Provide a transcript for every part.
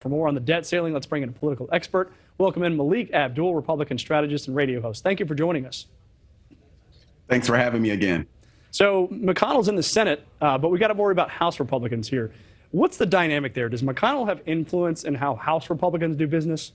For more on the debt ceiling, let's bring in a political expert. Welcome in Melik Abdul, Republican strategist and radio host. Thank you for joining us. Thanks for having me again. So McConnell's in the Senate, but we got to worry about House Republicans here. What's the dynamic there? Does McConnell have influence in how House Republicans do business?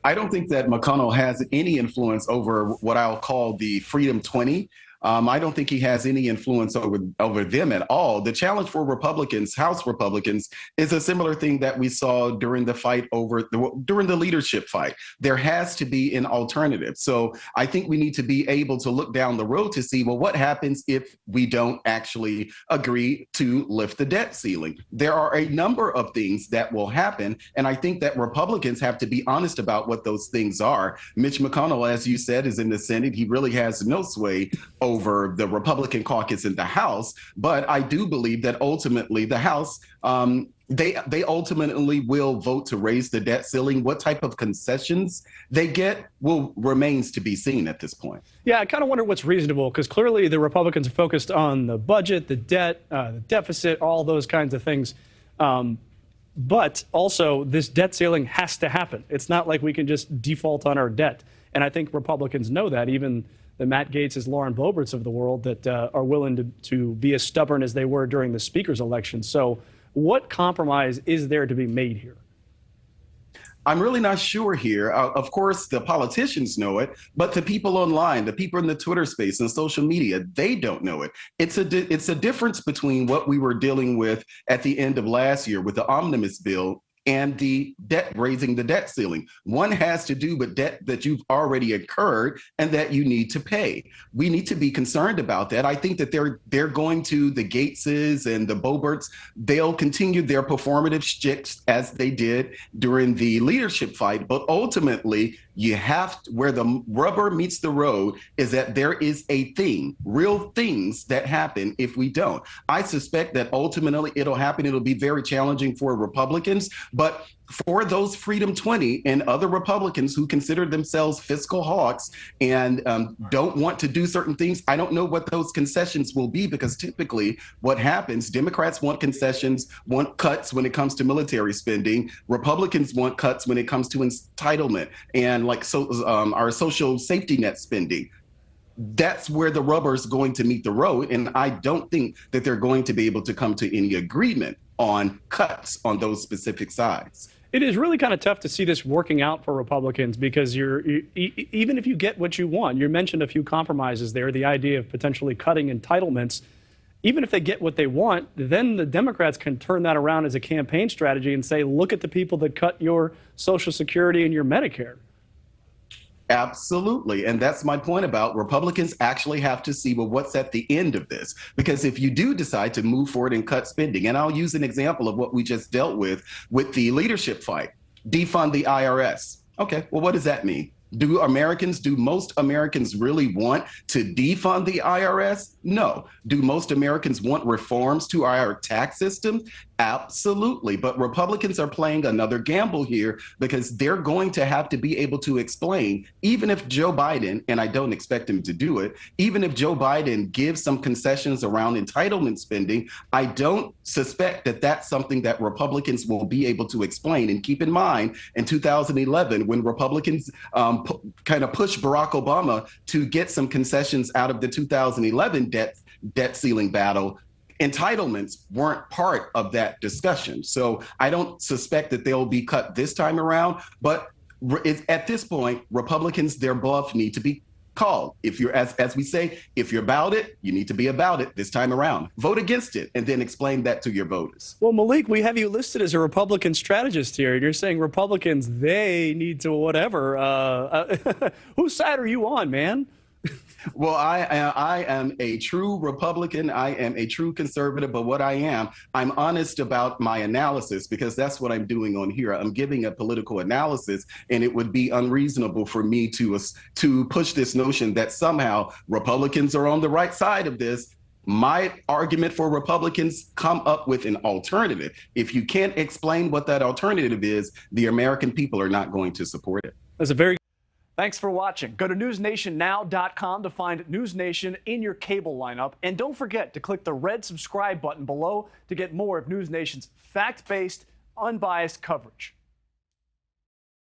I don't think that McConnell has any influence over what I'll call the Freedom 20. I don't think he has any influence over them at all. The challenge for Republicans, House Republicans, is a similar thing that we saw during the fight during the leadership fight. There has to be an alternative. So I think we need to be able to look down the road to see, well, what happens if we don't actually agree to lift the debt ceiling? There are a number of things that will happen, and I think that Republicans have to be honest about what those things are. Mitch McConnell, as you said, is in the Senate. He really has no sway over the Republican caucus in the House, but I do believe that ultimately the House, they ultimately will vote to raise the debt ceiling. What type of concessions they get remains to be seen at this point. Yeah, I kind of wonder what's reasonable, because clearly the Republicans are focused on the budget, the debt, the deficit, all those kinds of things. But also, this debt ceiling has to happen. It's not like we can just default on our debt. And I think Republicans know that, even the Matt Gaetz's, Lauren Boeberts of the world, that are willing to be as stubborn as they were during the speaker's election. So what compromise is there to be made here? I'm really not sure here. Of course, the politicians know it, but the people online, the people in the Twitter space and social media, they don't know it. It's a difference between what we were dealing with at the end of last year with the omnibus bill and the raising the debt ceiling. One has to do with debt that you've already incurred and that you need to pay. We need to be concerned about that. I think that they're going to, the Gaetzes and the Boeberts, they'll continue their performative shticks as they did during the leadership fight. But ultimately, you have to, where the rubber meets the road is that there is a thing, real things that happen if we don't. I suspect that ultimately it'll happen. It'll be very challenging for Republicans, but for those Freedom 20 and other Republicans who consider themselves fiscal hawks and don't want to do certain things, I don't know what those concessions will be, because typically what happens, Democrats want concessions, want cuts when it comes to military spending. Republicans want cuts when it comes to entitlement and our social safety net spending. That's where the rubber is going to meet the road. And I don't think that they're going to be able to come to any agreement on cuts on those specific sides. It is really kind of tough to see this working out for Republicans, because even if you get what you want, you mentioned a few compromises there, the idea of potentially cutting entitlements. Even if they get what they want, then the Democrats can turn that around as a campaign strategy and say, look at the people that cut your Social Security and your Medicare. Absolutely. And that's my point about Republicans actually have to see, well, what's at the end of this? Because if you do decide to move forward and cut spending, and I'll use an example of what we just dealt with the leadership fight, defund the IRS. Okay, well, what does that mean? Do most Americans really want to defund the IRS? No. Do most Americans want reforms to our tax system? Absolutely. But Republicans are playing another gamble here, because they're going to have to be able to explain, even if Joe Biden, and I don't expect him to do it, even if Joe Biden gives some concessions around entitlement spending, I don't suspect that that's something that Republicans will be able to explain. And keep in mind, in 2011, when Republicans kind of pushed Barack Obama to get some concessions out of the 2011 debt ceiling battle, entitlements weren't part of that discussion. So I don't suspect that they'll be cut this time around. But at this point, Republicans, their bluff need to be called. If you're, as we say, if you're about it, you need to be about it this time around. Vote against it and then explain that to your voters. Well, Melik, we have you listed as a Republican strategist here. You're saying Republicans, they need to whatever. Whose side are you on, man? Well, I am a true Republican. I am a true conservative. But what I'm honest about my analysis, because that's what I'm doing on here. I'm giving a political analysis, and it would be unreasonable for me to push this notion that somehow Republicans are on the right side of this. My argument for Republicans, come up with an alternative. If you can't explain what that alternative is, the American people are not going to support it. That's a very Thanks for watching. Go to newsnationnow.com to find NewsNation in your cable lineup. And don't forget to click the red subscribe button below to get more of NewsNation's fact-based, unbiased coverage.